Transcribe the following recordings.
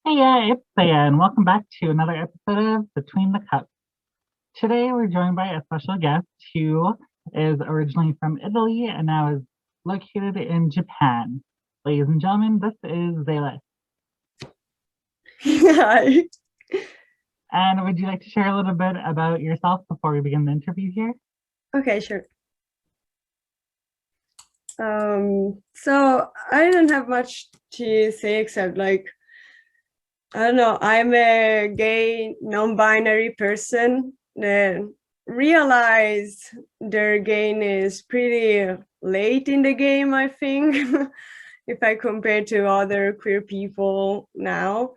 Hey, it's Heya, and welcome back to another episode of Between the Cups. Today, we're joined by a special guest who is originally from Italy and now is located in Japan. Ladies and gentlemen, this is Zales. Hi. And would you like to share a little bit about yourself before we begin the interview here? Okay, sure. So I don't have much to say except I don't know, I'm a gay non-binary person that realized their gayness pretty late in the game, I think, if I compare to other queer people now.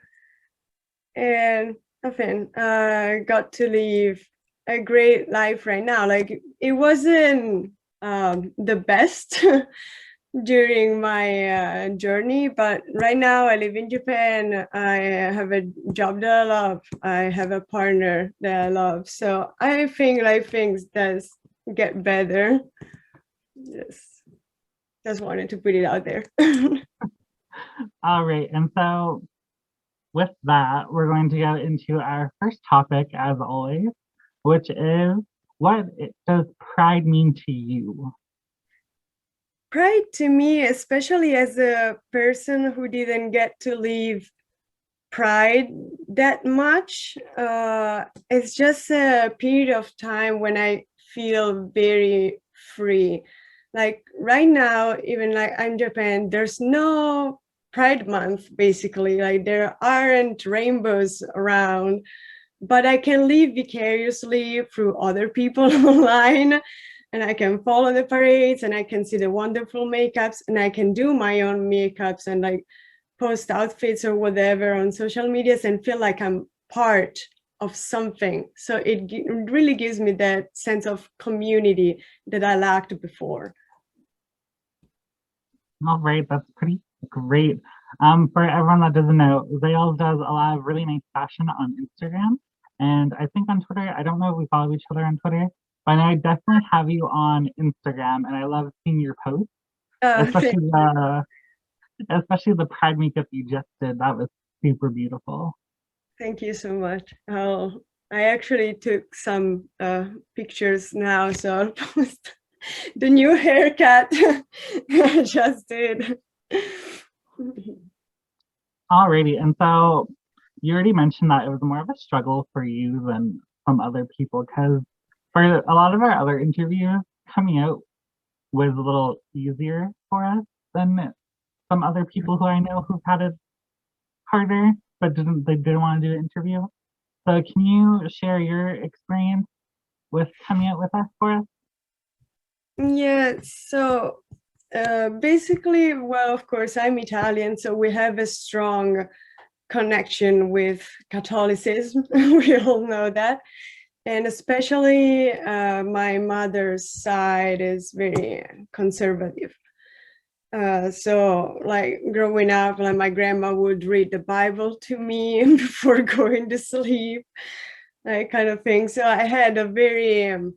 And I think I got to live a great life right now. Like it wasn't the best during my journey, but right now I live in Japan. I have a job that I love. I have a partner that I love. So I think life things does get better. Just wanted to put it out there. All right, and so with that, we're going to go into our first topic, as always, which is does pride mean to you? Pride to me, especially as a person who didn't get to live pride that much, it's just a period of time when I feel very free. Like right now, even like I'm Japan, there's no Pride Month basically. Like there aren't rainbows around, but I can live vicariously through other people online, and I can follow the parades, and I can see the wonderful makeups, and I can do my own makeups and like post outfits or whatever on social medias and feel like I'm part of something. So it really gives me that sense of community that I lacked before. All right, that's pretty great. For everyone that doesn't know, Zales does a lot of really nice fashion on Instagram, and I think on Twitter. I don't know if we follow each other on Twitter, but I definitely have you on Instagram, and I love seeing your posts, Uh, especially the pride makeup you just did. That was super beautiful. Thank you so much. I actually took some pictures now, so I'll post the new haircut I just did. Alrighty, and so you already mentioned that it was more of a struggle for you than some other people, because for a lot of our other interviews, coming out was a little easier for us than some other people who I know who've had it harder, but didn't want to do an interview. So can you share your experience with coming out with us for us? Yeah, so basically, well, of course, I'm Italian, so we have a strong connection with Catholicism. We all know that. And especially my mother's side is very conservative. So, like growing up, like my grandma would read the Bible to me before going to sleep, that kind of thing. So I had a very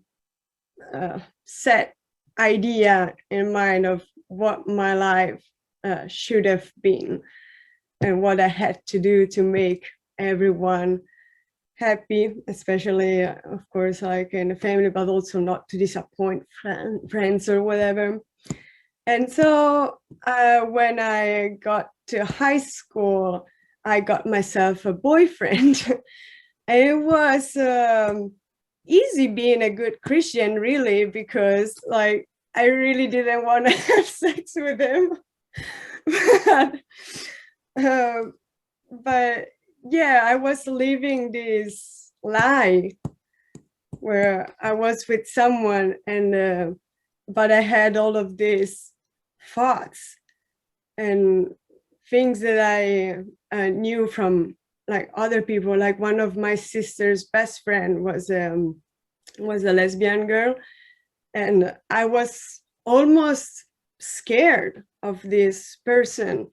set idea in mind of what my life should have been and what I had to do to make everyone happy, especially, of course, like in the family, but also not to disappoint friends or whatever. And so when I got to high school, I got myself a boyfriend. It was easy being a good Christian, really, because like I really didn't want to have sex with him. but, um, but yeah, I was living this lie where I was with someone, and but I had all of these thoughts and things that I knew from like other people. Like one of my sister's best friend was a lesbian girl, and I was almost scared of this person.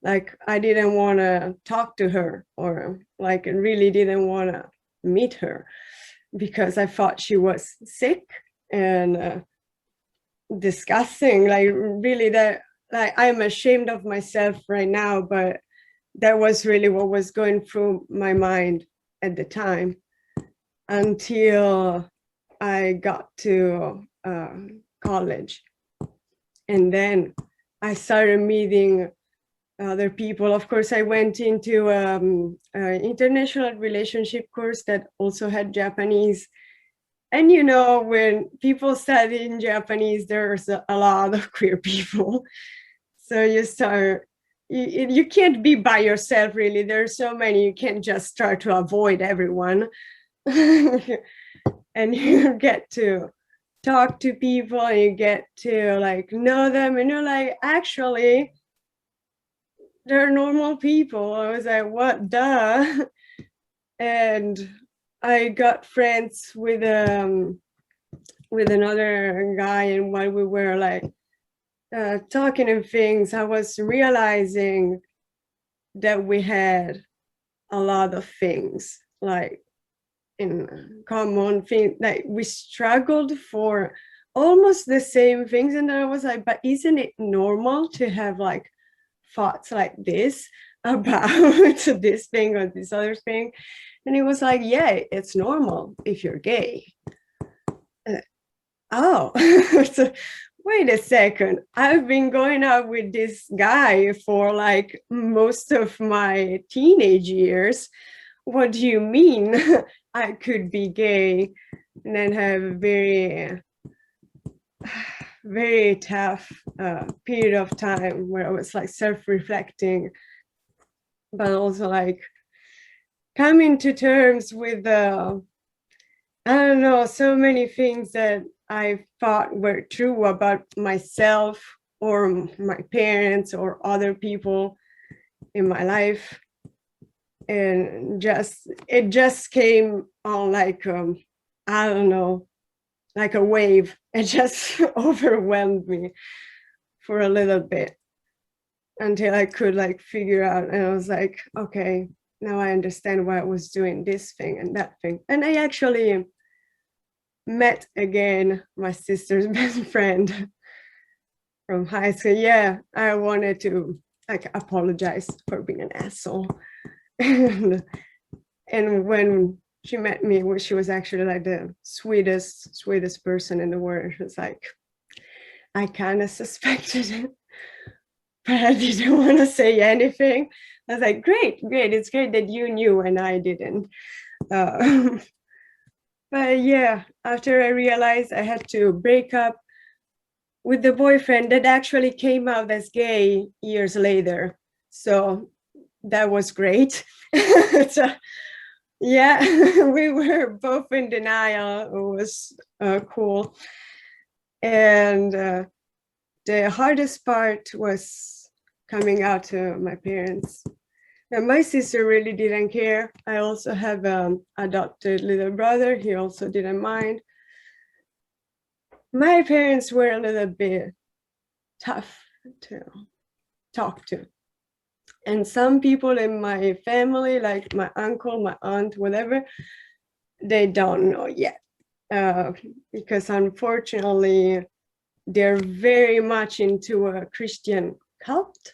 Like I didn't want to talk to her, or like really didn't want to meet her because I thought she was sick and disgusting. Like really, that like I'm ashamed of myself right now, but that was really what was going through my mind at the time, until I got to college. And then I started meeting other people. Of course, I went into an international relationship course that also had Japanese. And you know, when people study in Japanese, there's a lot of queer people. So you can't be by yourself, really. There's so many, you can't just try to avoid everyone. And you get to talk to people, and you get to like know them, and you're like, actually, they're normal people. I was like, what, duh? And I got friends with another guy, and while we were like talking and things, I was realizing that we had a lot of things like in common, thing that we struggled for almost the same things. And then I was like, but isn't it normal to have like thoughts like this about this thing or this other thing? And he was like, yeah, it's normal if you're gay. Oh, so wait a second. I've been going out with this guy for like most of my teenage years. What do you mean I could be gay? And then have a very, very tough period of time where I was like self-reflecting, but also like coming to terms with I don't know, so many things that I thought were true about myself or my parents or other people in my life. And it just came on like, I don't know, like a wave. It just overwhelmed me for a little bit until I could like figure out. And I was like, okay, now I understand why I was doing this thing and that thing. And I actually met again my sister's best friend from high school. Yeah, I wanted to like apologize for being an asshole. And when she met me, she was actually like the sweetest person in the world. She was like, I kind of suspected it, but I didn't want to say anything. I was like, great, it's great that you knew and I didn't. But yeah, after I realized I had to break up with the boyfriend that actually came out as gay years later. So that was great. So, yeah, we were both in denial. It was cool. And the hardest part was coming out to my parents. And my sister really didn't care. I also have an adopted little brother. He also didn't mind. My parents were a little bit tough to talk to. And some people in my family, like my uncle, my aunt, whatever, they don't know yet. Because unfortunately, they're very much into a Christian cult.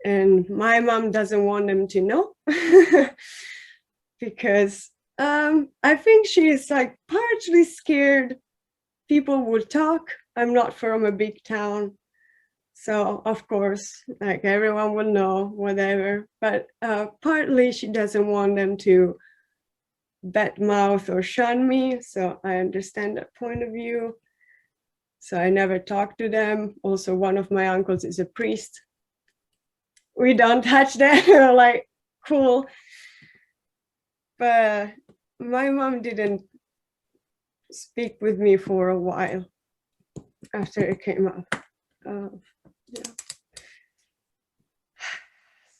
And my mom doesn't want them to know because I think she's like partly scared people will talk. I'm not from a big town. So of course, like everyone will know, whatever, but partly she doesn't want them to bad mouth or shun me. So I understand that point of view. So I never talk to them. Also, one of my uncles is a priest. We don't touch that. Like, cool. But my mom didn't speak with me for a while after it came up. Yeah.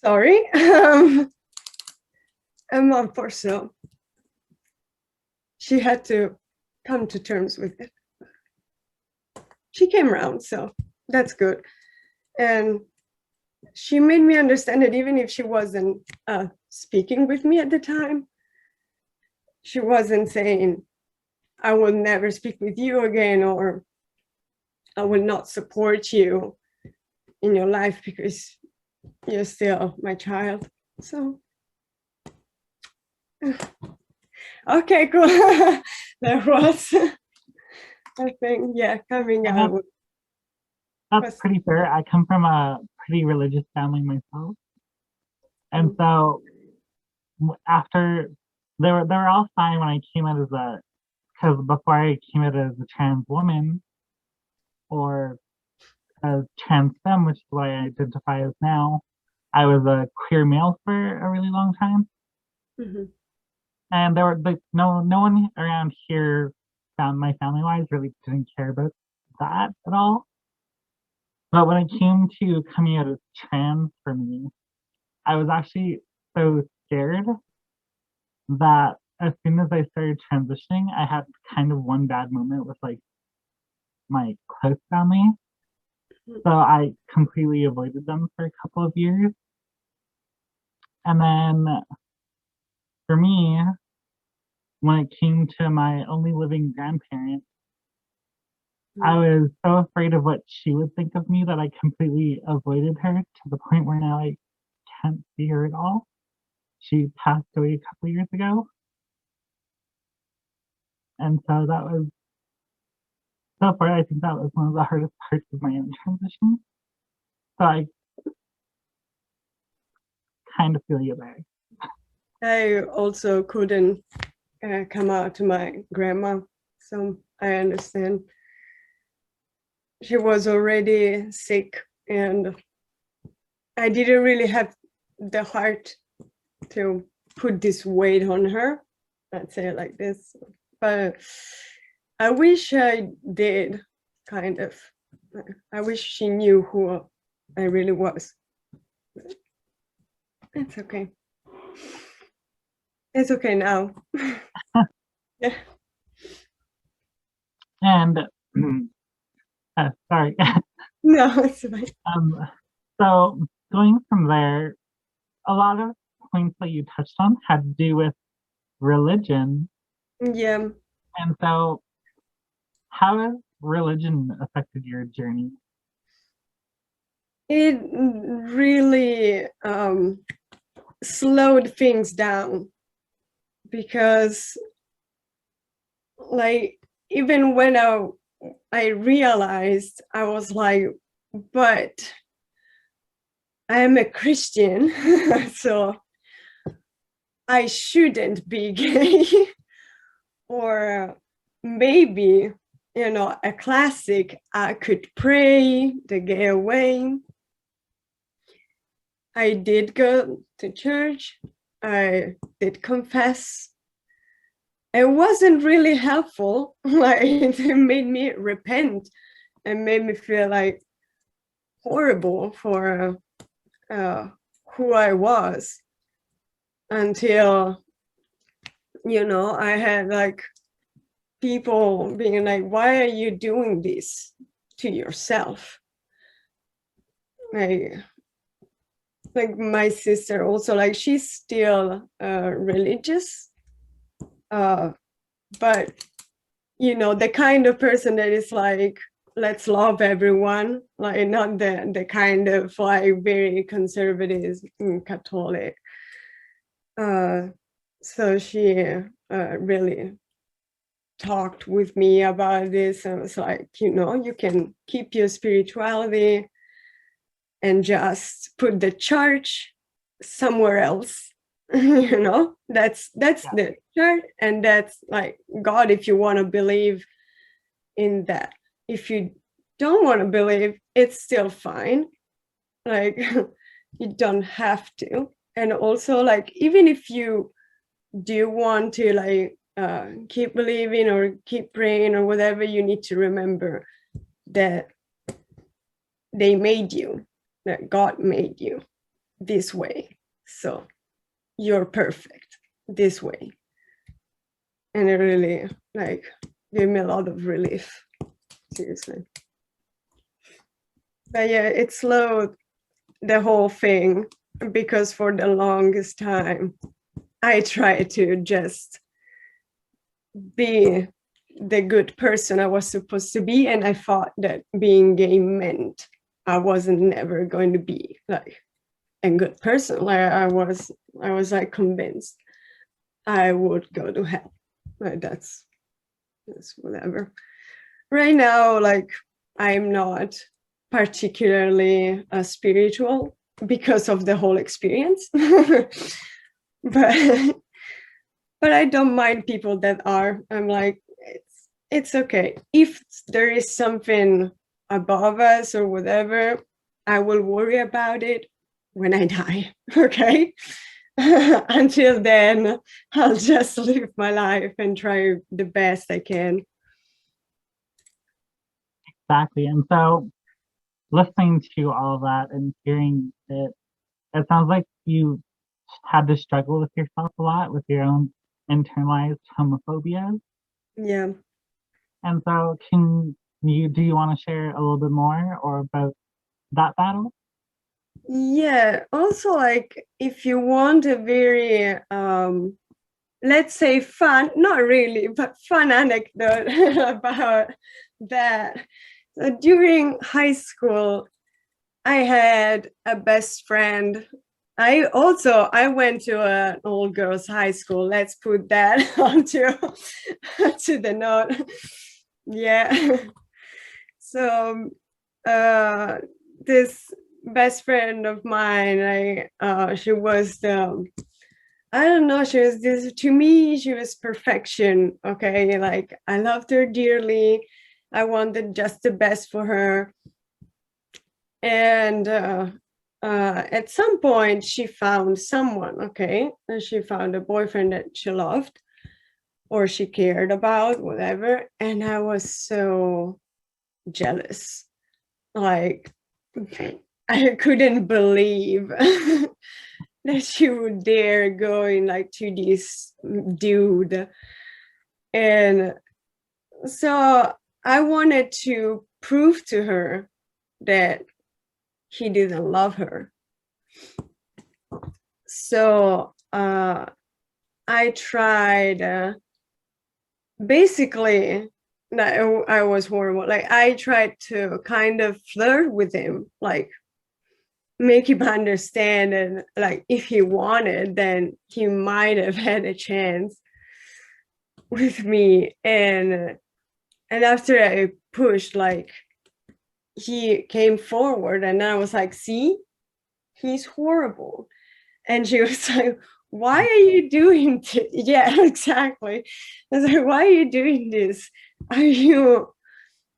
Sorry. A month or so. She had to come to terms with it. She came around, so that's good. And she made me understand that even if she wasn't speaking with me at the time, she wasn't saying, I will never speak with you again, or I will not support you in your life because you're still my child. So okay, cool. That was, I think, yeah, coming And out that's was, pretty fair. I come from a pretty religious family myself. And so after they were all fine when I came out as a, because before I came out as a trans woman or as trans femme, which is what I identify as now, I was a queer male for a really long time. mhm. And there were like no one around here found my family wise really didn't care about that at all. But when it came to coming out as trans for me, I was actually so scared that as soon as I started transitioning, I had kind of one bad moment with like my close family. So I completely avoided them for a couple of years. And then for me, when it came to my only living grandparent, I was so afraid of what she would think of me that I completely avoided her to the point where now I can't see her at all. She passed away a couple years ago. And so that was so far, I think that was one of the hardest parts of my own transition. So I kind of feel you there. I also couldn't come out to my grandma, so I understand. She was already sick, and I didn't really have the heart to put this weight on her. Let's say it like this. But I wish I did, kind of. I wish she knew who I really was. It's okay. It's okay now. Yeah. And sorry. No, it's fine. So going from there, a lot of points that you touched on had to do with religion. Yeah. And so how has religion affected your journey? It really slowed things down, because like even when I realized, I was like, but I'm a Christian, so I shouldn't be gay. Or maybe, a classic, I could pray the gay away. I did go to church. I did confess. It wasn't really helpful. Like, it made me repent and made me feel like horrible for who I was, until I had like people being like, why are you doing this to yourself? Like my sister also, like, she's still religious, but the kind of person that is like, let's love everyone, like not the kind of like very conservative Catholic. So she really talked with me about this, and was like, you can keep your spirituality and just put the church somewhere else. That's Yeah. the church, and that's like God, if you want to believe in that. If you don't want to believe, it's still fine. Like, you don't have to. And also, like, even if you do want to like keep believing or keep praying or whatever, you need to remember that they made you, that God made you this way, so you're perfect this way. And it really like gave me a lot of relief, seriously. But yeah, it slowed the whole thing, because for the longest time I tried to just be the good person I was supposed to be, and I thought that being gay meant I wasn't never going to be like and good person. Like I was like convinced I would go to hell. Like that's whatever. Right now, like I'm not particularly spiritual because of the whole experience, but I don't mind people that are. I'm like, it's okay. If there is something above us or whatever, I will worry about it when I die. Okay. Until then, I'll just live my life and try the best I can. Exactly. And so listening to all of that and hearing it, it sounds like you had to struggle with yourself a lot with your own internalized homophobia. Yeah. And so do you want to share a little bit more or about that battle? Yeah. Also, like if you want a very let's say fun, not really, but fun anecdote about that. So during high school, I had a best friend. I went to an all girls high school. Let's put that onto to the note. Yeah. So this best friend of mine, she was I don't know, she was this to me, she was perfection. Okay. Like I loved her dearly. I wanted just the best for her. And at some point she found someone, okay, and she found a boyfriend that she loved or she cared about, whatever, and I was so jealous. Like I couldn't believe that she would dare going like to this dude. And so I wanted to prove to her that he didn't love her. So I tried basically, I was horrible. Like I tried to kind of flirt with him, like make him understand, and like if he wanted, then he might have had a chance with me. And after I pushed, like he came forward, and I was like, see, he's horrible. And she was like, why are you doing this? Yeah, exactly. I was like, why are you doing this? Are you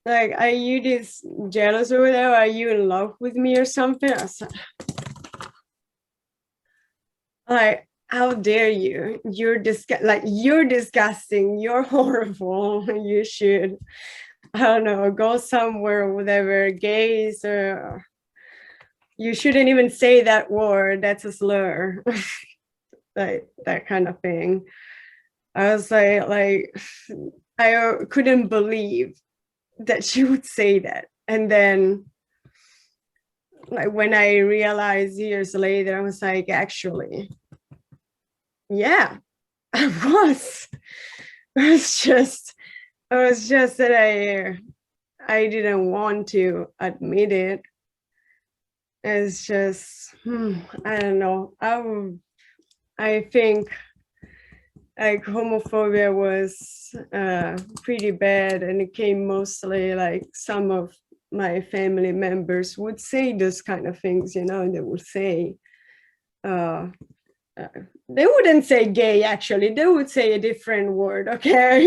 this jealous or whatever? Are you in love with me or something? I was like, how dare you? You're you're disgusting. You're horrible. You should, I don't know, go somewhere or whatever, gays, or you shouldn't even say that word. That's a slur. Like that kind of thing. I was like I couldn't believe that she would say that. And then like when I realized years later, I was like, actually, yeah, I was. It was just that I didn't want to admit it. It's just I don't know. I think like homophobia was pretty bad, and it came mostly like some of my family members would say those kind of things, you know, and they would say they wouldn't say gay, actually they would say a different word. Okay.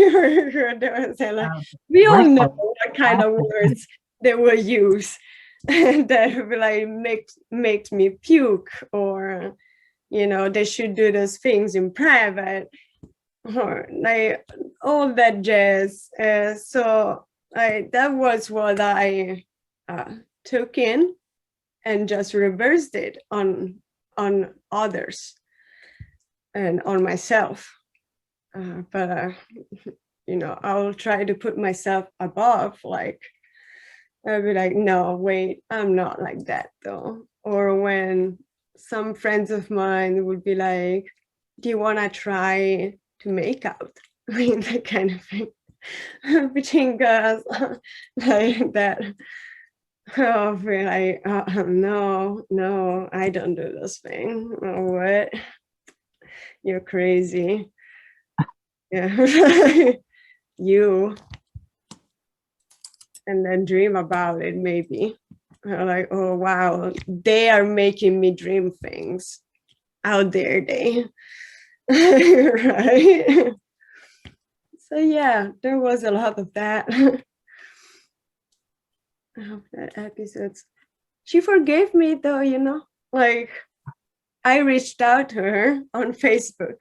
They would say like, we all know what kind of words they will use. And that would be like makes me puke, or you know, they should do those things in private, or like all that jazz. So that was what I took in and just reversed it on others and on myself. But you know, I'll try to put myself above. Like I'll be like, no, wait, I'm not like that though. Or when some friends of mine would be like, do you want to try to make out? I mean, that kind of thing between girls, like that. I'll be like, no, I don't do this thing. Oh, what? You're crazy. Yeah. You. And then dream about it, maybe. I'm like, oh, wow, they are making me dream things. How dare they? Right? So, yeah, there was a lot of that. That episodes. She forgave me, though, like I reached out to her on Facebook.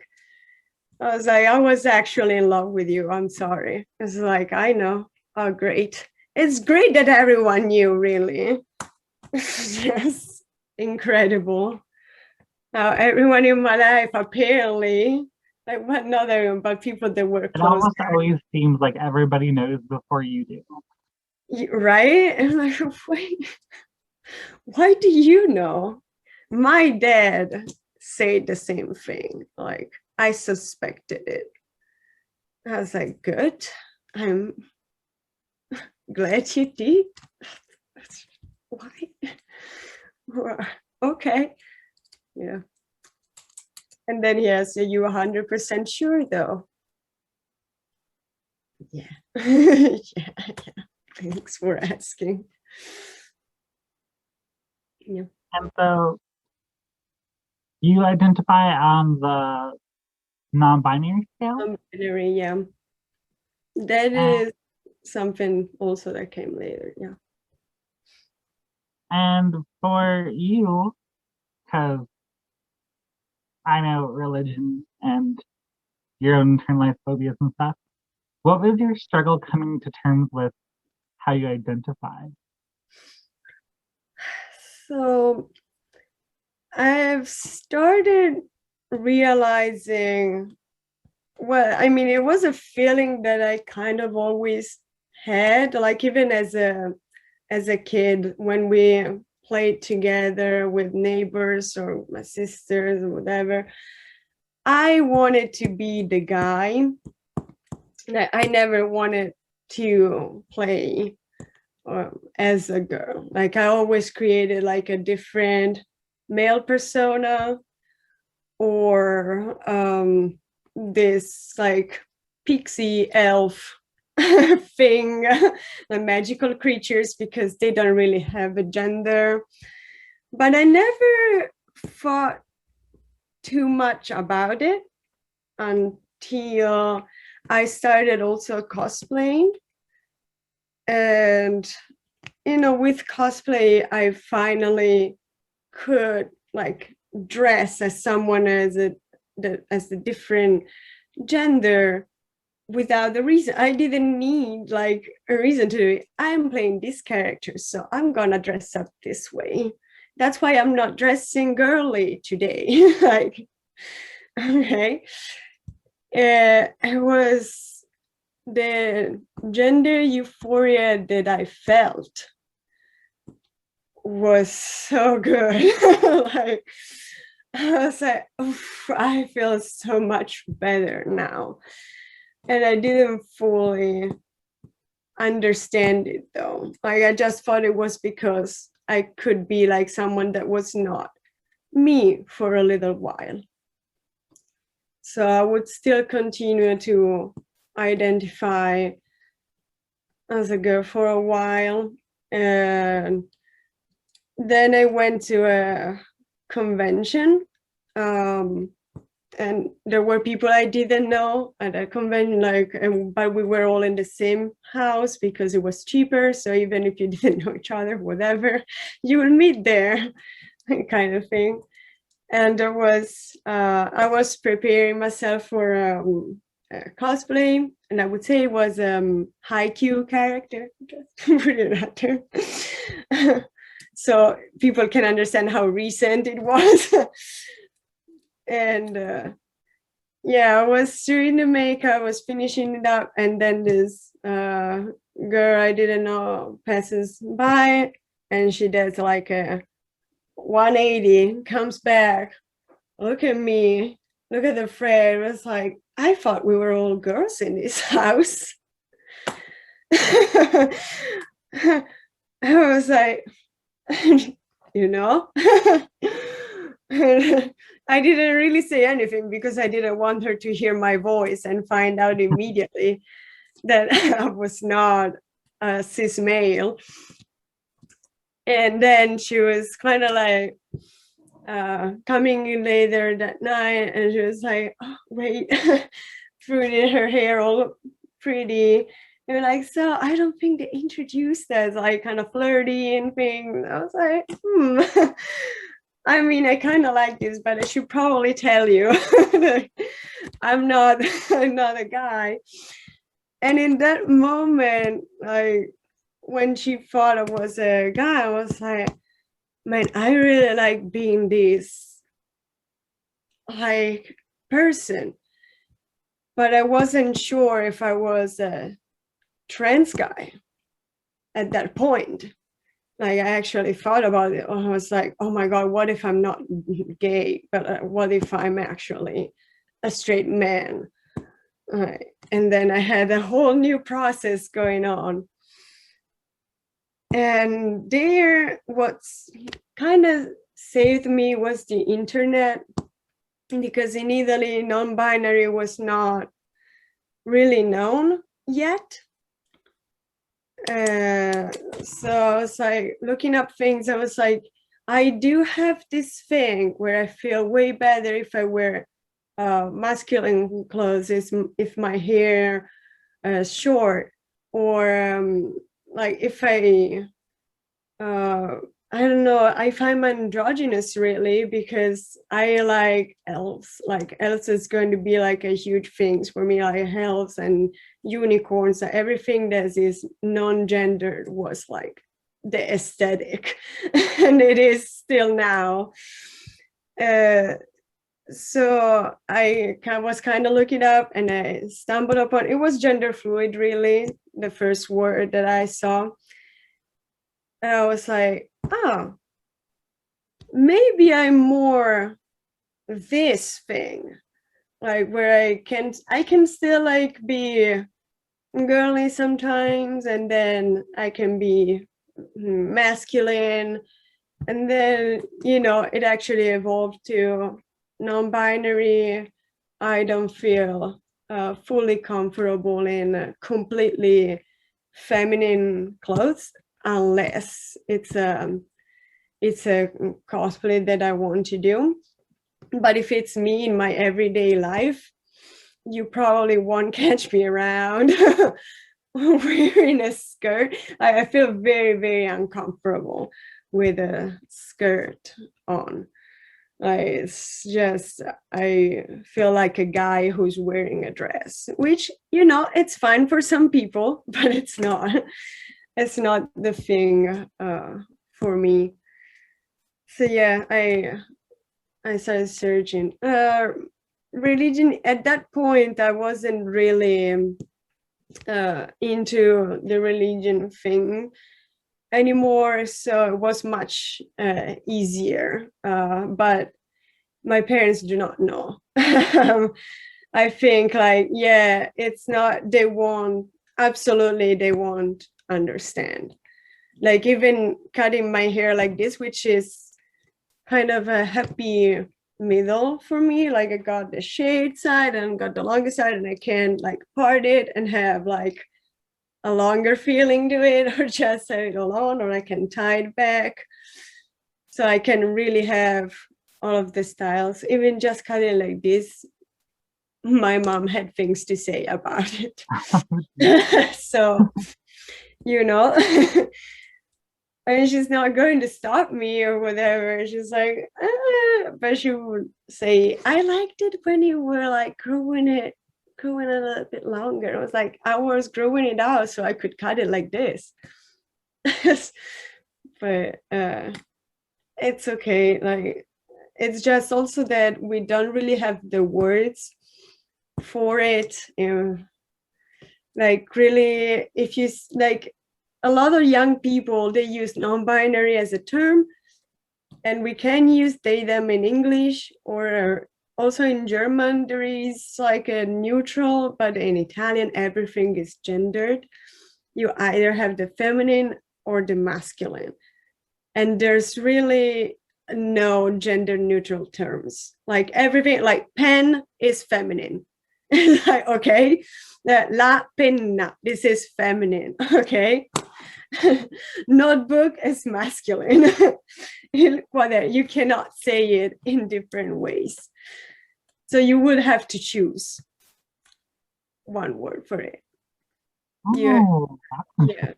I was like, I was actually in love with you. I'm sorry. It's like, I know. Oh, great. It's great that everyone knew, really. Yes, incredible. Now, everyone in my life, apparently, like, but not everyone, but people that were It close. almost always seems like everybody knows before you do. Right? And I'm like, wait, why do you know? My dad said the same thing. Like, I suspected it. I was like, good. I'm glad you did. Why? Okay. Yeah. And then he asked, are you 100% sure though? Yeah. Yeah. Thanks for asking. Yeah. And so you identify on the non-binary scale? Non-binary, yeah. That And, is something also that came later. Yeah. and for you, because I know religion and your own internalized phobias and stuff, what was your struggle coming to terms with how you identify? So I've started realizing, well, I mean, it was a feeling that I kind of always had, like even as a kid when we played together with neighbors or my sisters or whatever. I wanted to be the guy. I never wanted to play as a girl. Like I always created like a different male persona or this like pixie elf thing, the magical creatures, because they don't really have a gender. But I never thought too much about it until I started also cosplaying. And, with cosplay, I finally could like dress as someone as a different gender without the reason. I didn't need like a reason to do it. I'm playing this character, so I'm gonna dress up this way. That's why I'm not dressing girly today. Like, okay. It was the gender euphoria that I felt was so good. Like, I was like, I feel so much better now. And I didn't fully understand it though. Like, I just thought it was because I could be like someone that was not me for a little while. So I would still continue to identify as a girl for a while. And then I went to a convention. And there were people I didn't know at a convention, but we were all in the same house because it was cheaper. So even if you didn't know each other, whatever, you will meet there, kind of thing. And there was, I was preparing myself for cosplay, and I would say it was Haikyuu character. Just put it out there. So people can understand how recent it was. And yeah, I was doing the makeup, I was finishing it up, and then this girl I didn't know passes by, and she does like a 180, comes back, look at me, look at the friend. It was like, I thought we were all girls in this house. I was like, you know, I didn't really say anything because I didn't want her to hear my voice and find out immediately that I was not a cis male. And then she was kind of like coming in later that night, and she was like, oh, wait, pruning her hair all pretty. And like, so I don't think they introduced us like kind of flirty and things. I was like, I mean, I kind of like this, but I should probably tell you I'm not I'm not a guy. And in that moment, like when she thought I was a guy, I was like, man, I really like being this like person, but I wasn't sure if I was a trans guy at that point. Like I actually thought about it. I was like, oh my God, what if I'm not gay? But what if I'm actually a straight man? And then I had a whole new process going on. And there, what's kind of saved me was the internet, because in Italy, non-binary was not really known yet. So I was like looking up things. I was like, I do have this thing where I feel way better if I wear masculine clothes, if my hair is short, or like if I don't know, I find androgynous really, because I like elves. Like elves is going to be like a huge thing for me, like elves and unicorns. Everything that is non-gendered was like the aesthetic, and it is still now. So I was kind of looking up, and I stumbled upon, it was gender fluid really, the first word that I saw. And I was like, oh, maybe I'm more this thing, like where I can still like be girly sometimes, and then I can be masculine, and then it actually evolved to non-binary. I don't feel fully comfortable in completely feminine clothes unless it's a cosplay that I want to do. But if it's me in my everyday life, you probably won't catch me around wearing a skirt. I feel very, very uncomfortable with a skirt on. It's just, I feel like a guy who's wearing a dress, which, it's fine for some people, but it's not the thing for me. So yeah, I started searching. Religion at that point, I wasn't really into the religion thing anymore, so it was much easier. But my parents do not know. I think like, yeah, it's not, they won't understand. Like even cutting my hair like this, which is kind of a happy middle for me. Like I got the shade side and got the longer side, and I can like part it and have like a longer feeling to it, or just have it alone, or I can tie it back. So I can really have all of the styles. Even just cutting like this, my mom had things to say about it. So, and she's not going to stop me or whatever. She's like, but she would say, I liked it when you were like growing a little bit longer. I was like, I was growing it out so I could cut it like this. But it's okay. Like, it's just also that we don't really have the words for it. Like really, if you like, a lot of young people, they use non-binary as a term, and we can use they, them in English, or also in German, there is like a neutral, but in Italian, everything is gendered. You either have the feminine or the masculine. And there's really no gender neutral terms. Like everything, like pen is feminine. Like, okay, la penna, this is feminine, okay? Notebook is masculine. You cannot say it in different ways. So you would have to choose one word for it. Oh, that's Yeah.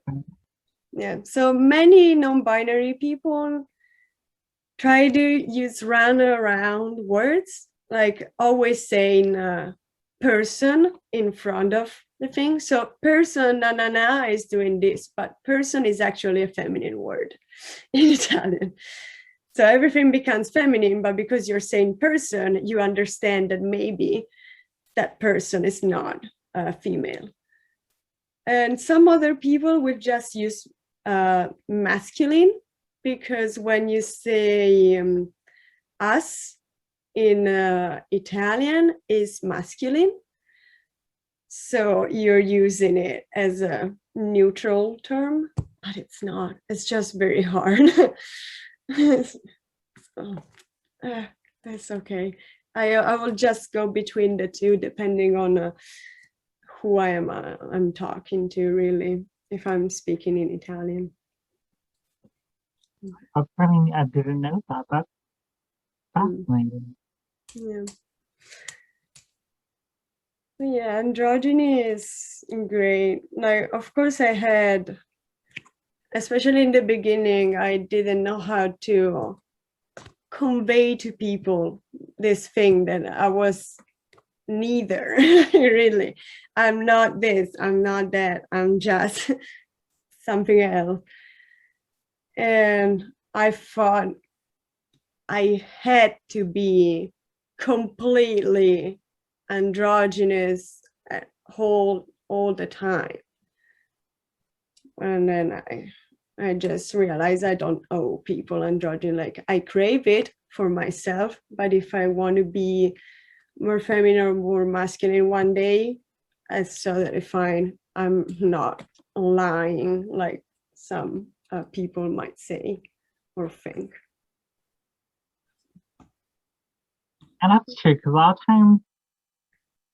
Yeah. So many non-binary people try to use round words, like always saying person in front of the thing. So person, na na na, is doing this, but person is actually a feminine word in Italian. So everything becomes feminine, but because you're saying person, you understand that maybe that person is not female. And some other people would just use masculine, because when you say us in Italian is masculine. So you're using it as a neutral term, but it's not. It's just very hard. So, that's okay. I will just go between the two depending on who I'm talking to, really, if I'm speaking in Italian. funny. I didn't know that. That's fascinating. Yeah. Yeah, androgyny is great. Like, of course, I had, especially in the beginning, I didn't know how to convey to people this thing that I was neither. Really, I'm not this, I'm not that, I'm just something else. And I thought I had to be completely androgynous all the time. And then I just realized I don't owe people androgyny. Like, I crave it for myself, but if I want to be more feminine or more masculine one day, it's totally fine. I'm not lying like some people might say or think. And that's true, because a lot of times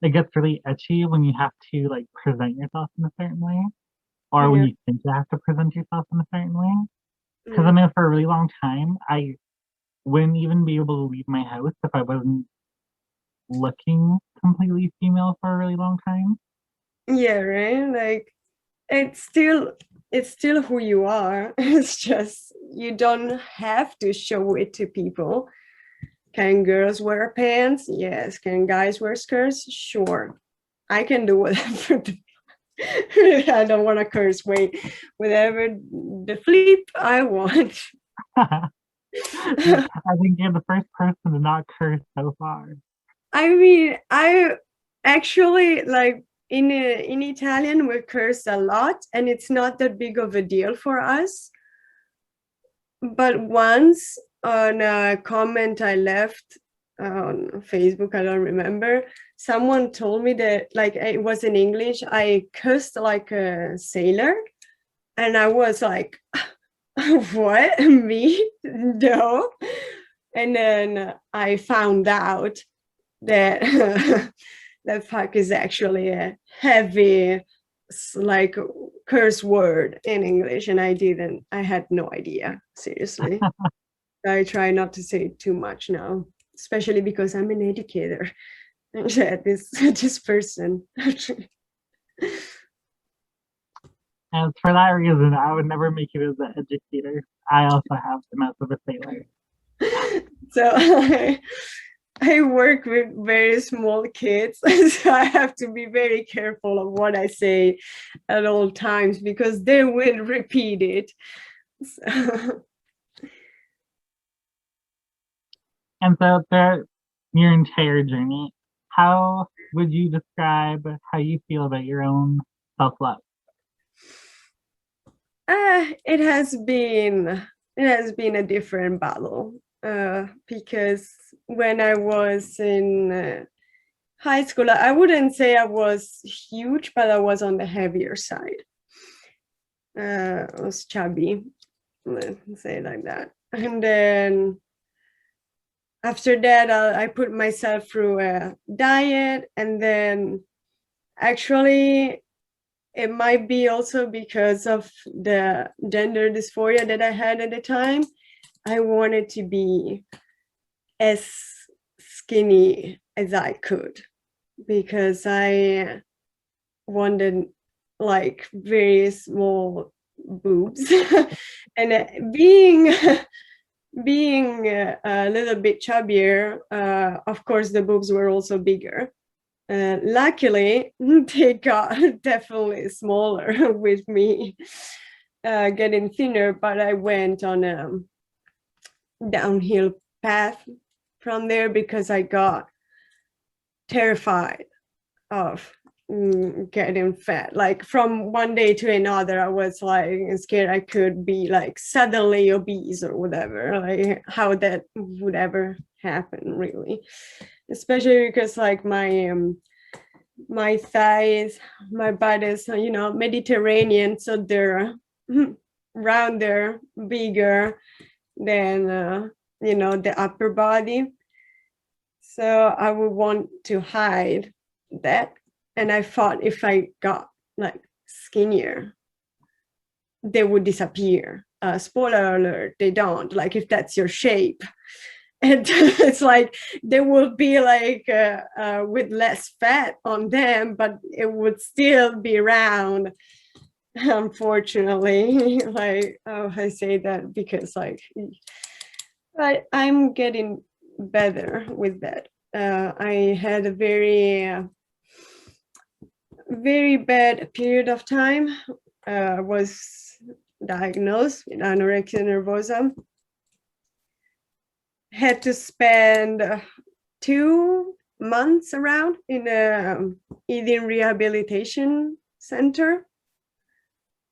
it gets really itchy when you have to like present yourself in a certain way, or when Yeah. you think you have to present yourself in a certain way. Because I Mm. mean, for a really long time, I wouldn't even be able to leave my house if I wasn't looking completely female for a really long time. Yeah, right. Like, it's still who you are. It's just you don't have to show it to people. Can girls wear pants? Yes. Can guys wear skirts? Sure. I can do whatever. I don't want to curse. Wait, whatever the flip I want. I think you're the first person to not curse so far. I mean, I actually, like, in Italian we curse a lot, and it's not that big of a deal for us. But once, on a comment I left on Facebook, I don't remember, someone told me that, like, it was in English, I cursed like a sailor, and I was like, what? Me? No. And then I found out that that fuck is actually a heavy, like, curse word in English, and I had no idea, seriously. I try not to say it too much now, especially because I'm an educator. And this person. And for that reason, I would never make it as an educator. I also have the mouth of a sailor. So I work with very small kids, so I have to be very careful of what I say at all times, because they will repeat it. So, And so, throughout your entire journey, how would you describe how you feel about your own self love? it has been a different battle, because when I was in high school, I wouldn't say I was huge, but I was on the heavier side. was chubby, let's say it like that. And then after that, I put myself through a diet, and then actually it might be also because of the gender dysphoria that I had at the time. I wanted to be as skinny as I could because I wanted like very small boobs and being a little bit chubbier, of course the boobs were also bigger. Luckily they got definitely smaller with me getting thinner, but I went on a downhill path from there because I got terrified of getting fat. Like from one day to another, I was like scared I could be like suddenly obese or whatever, like how that would ever happen, really. Especially because like my thighs, my butt is, you know, Mediterranean, so they're rounder, bigger than you know, the upper body. So I would want to hide that. And I thought if I got like skinnier, they would disappear. Spoiler alert, they don't. Like if that's your shape. And it's like they will be like with less fat on them, but it would still be round. Unfortunately, like I say that because like I'm getting better with that. I had a very bad period of time. Was diagnosed with anorexia nervosa. Had to spend 2 months around in a eating rehabilitation center.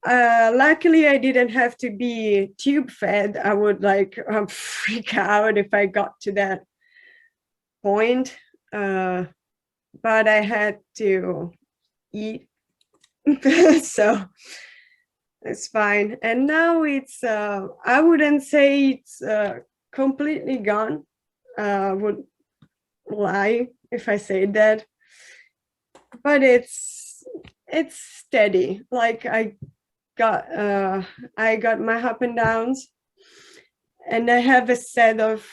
Luckily, I didn't have to be tube fed. I would like freak out if I got to that point. But I had to eat. So it's fine. And now it's, I wouldn't say it's completely gone. Would lie if I say that. But it's steady. Like I got my up and downs, and I have a set of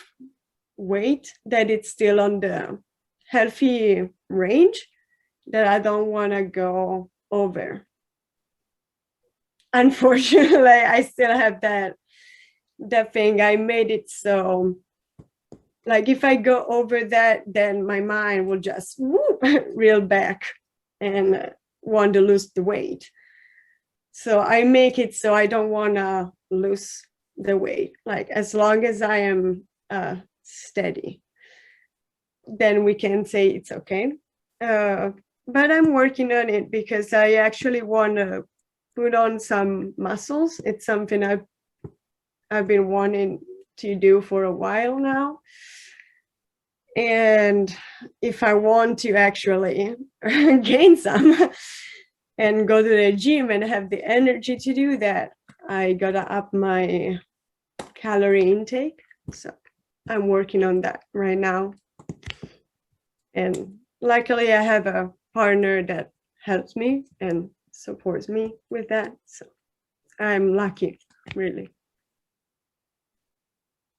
weight that it's still on the healthy range that I don't want to go over. Unfortunately, I still have that thing. I made it so like if I go over that, then my mind will just whoop, reel back and want to lose the weight. So I make it so I don't want to lose the weight. Like as long as I am steady, then we can say it's okay. But I'm working on it because I actually want to put on some muscles. It's something I've been wanting to do for a while now. And if I want to actually gain some and go to the gym and have the energy to do that, I gotta up my calorie intake. So I'm working on that right now. And luckily I have a partner that helps me and supports me with that. So I'm lucky, really.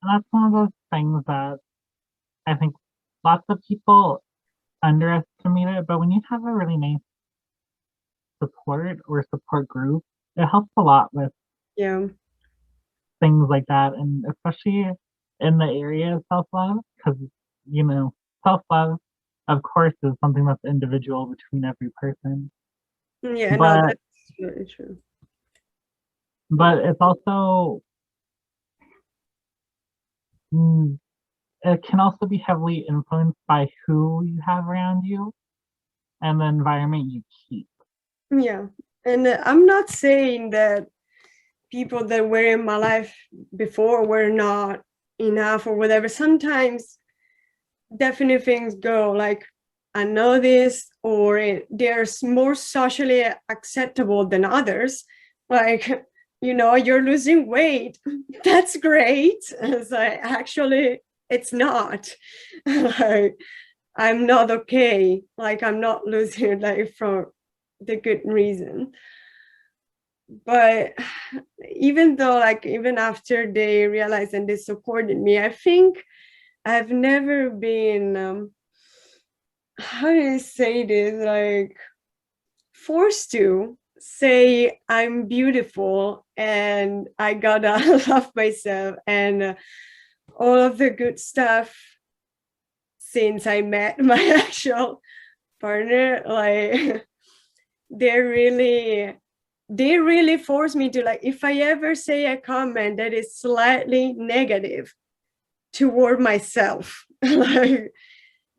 And that's one of those things that I think lots of people underestimate it, but when you have a really nice support group, it helps a lot with Yeah. things like that, and especially in the area of self-love, because you know, self-love, of course, is something that's individual between every person. Yeah, no, But that's very true. it's also mm, it can also be heavily influenced by who you have around you and the environment you keep. Yeah. And I'm not saying that people that were in my life before were not enough or whatever. Sometimes definitely things go like unnoticed or they're more socially acceptable than others. like, you're losing weight. That's great. It's like, actually, it's not. Like, I'm not okay. Like, I'm not losing like for the good reason. But even though, like, even after they realized and they supported me, I think I've never been, how do I say this? Like, forced to say I'm beautiful and I gotta love myself and all of the good stuff since I met my actual partner. Like, they really force me to, like, if I ever say a comment that is slightly negative toward myself, like,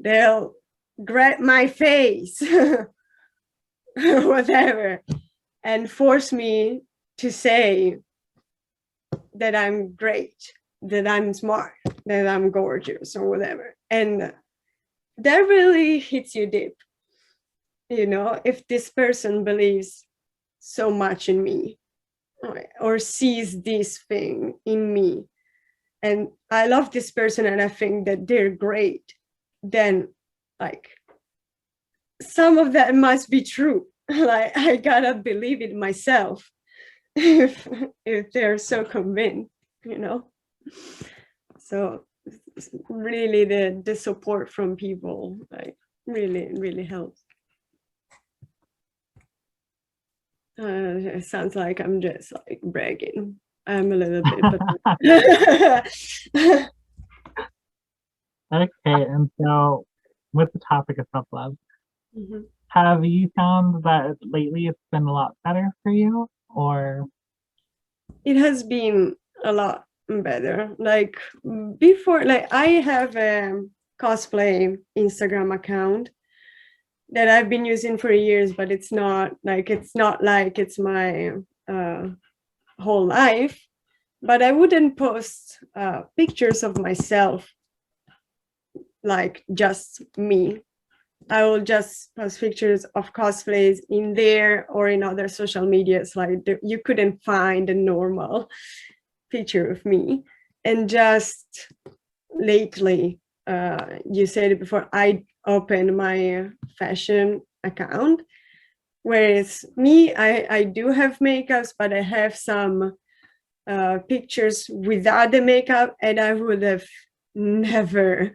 they'll grab my face, whatever, and force me to say that I'm great, that I'm smart, that I'm gorgeous, or whatever. And that really hits you deep, if this person believes so much in me, or sees this thing in me, and I love this person and I think that they're great, then, like, some of that must be true. Like, I gotta believe it myself if they're so convinced, So really the support from people, like, really, really helps. It sounds like I'm just like bragging. I'm a little bit, but Okay, and so with the topic of self-love, Mhm. have you found that lately it's been a lot better for you, or It has been a lot better. Like, before, like, I have a cosplay Instagram account that I've been using for years, but it's not like it's my whole life. But I wouldn't post pictures of myself, like just me. I will just post pictures of cosplays in there or in other social medias. Like, you couldn't find a normal picture of me. And just lately, you said it before, I opened my fashion account, whereas me, I do have makeups, but I have some pictures without the makeup, and I would have never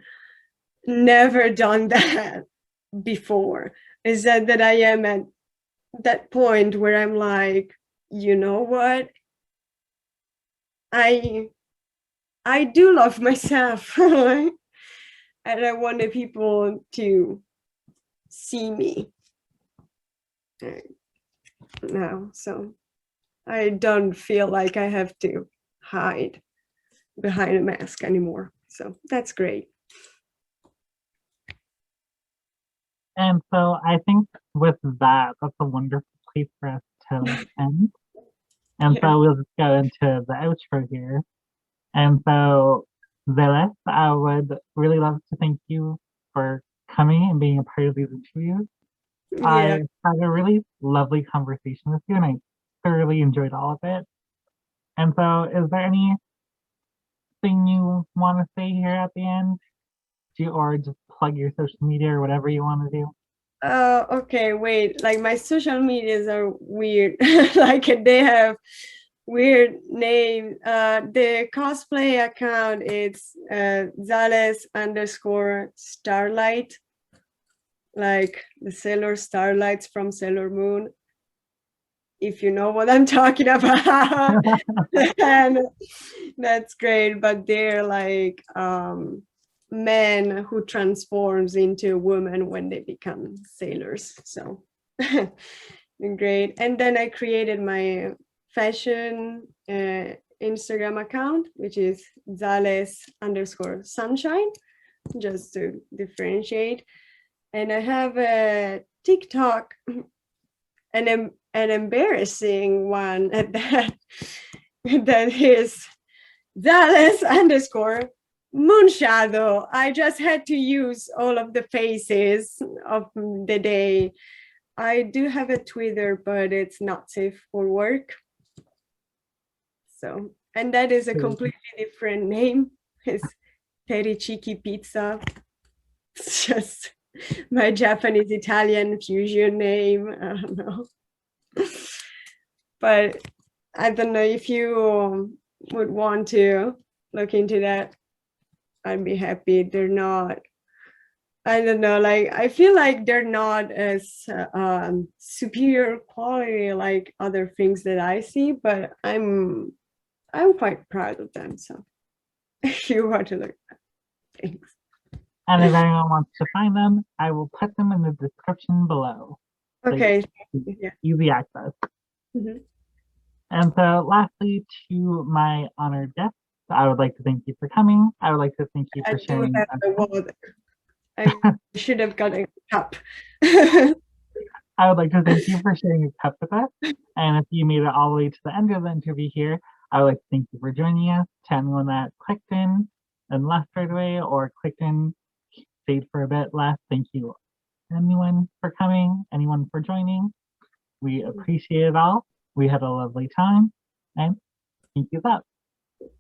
done that before. Is that I am at that point where I'm like, you know what, I do love myself. And I wanted people to see me now, so I don't feel like I have to hide behind a mask anymore. So that's great. and so I think with that, that's a wonderful place for us to end. And Yeah. so we'll just go into the outro here. And so, Zales, I would really love to thank you for coming and being a part of these interviews. Yeah. I had a really lovely conversation with you, and I thoroughly enjoyed all of it. And so, is there anything you want to say here at the end? Or just plug your social media or whatever you want to do? Okay, wait. Like, my social medias are weird. Like, they have weird names. The cosplay account is Zales_Starlight, like the Sailor Starlights from Sailor Moon, if you know what I'm talking about. And that's great. But they're like men who transforms into women when they become sailors. So great. And then I created my fashion Instagram account, which is Zales_Sunshine, just to differentiate. And I have a TikTok, an embarrassing one at that, that is Zales_Moonshadow. I just had to use all of the faces of the day. I do have a Twitter, but it's not safe for work. So, and that is a Teri- completely different name. It's Teri Chiki Pizza. It's just my Japanese Italian fusion name. I don't know. But I don't know if you would want to look into that. I'd be happy. They're not, I don't know, like I feel like they're not as superior quality like other things that I see, but I'm quite proud of them. So if you want to look at things. And if anyone wants to find them, I will put them in the description below. So Okay. Yeah. easy access. Mhm. And so lastly, to my honored guests, I would like to thank you for coming. I would like to thank you I for do sharing. have the water. I should have got a cup. I would like to thank you for sharing your cup with us. And if you made it all the way to the end of the interview here, I would like to thank you for joining us. To anyone that clicked in and left right away or clicked in, stayed for a bit, left, thank you. Anyone for coming, anyone for joining. We appreciate it all. We had a lovely time, and thank you up.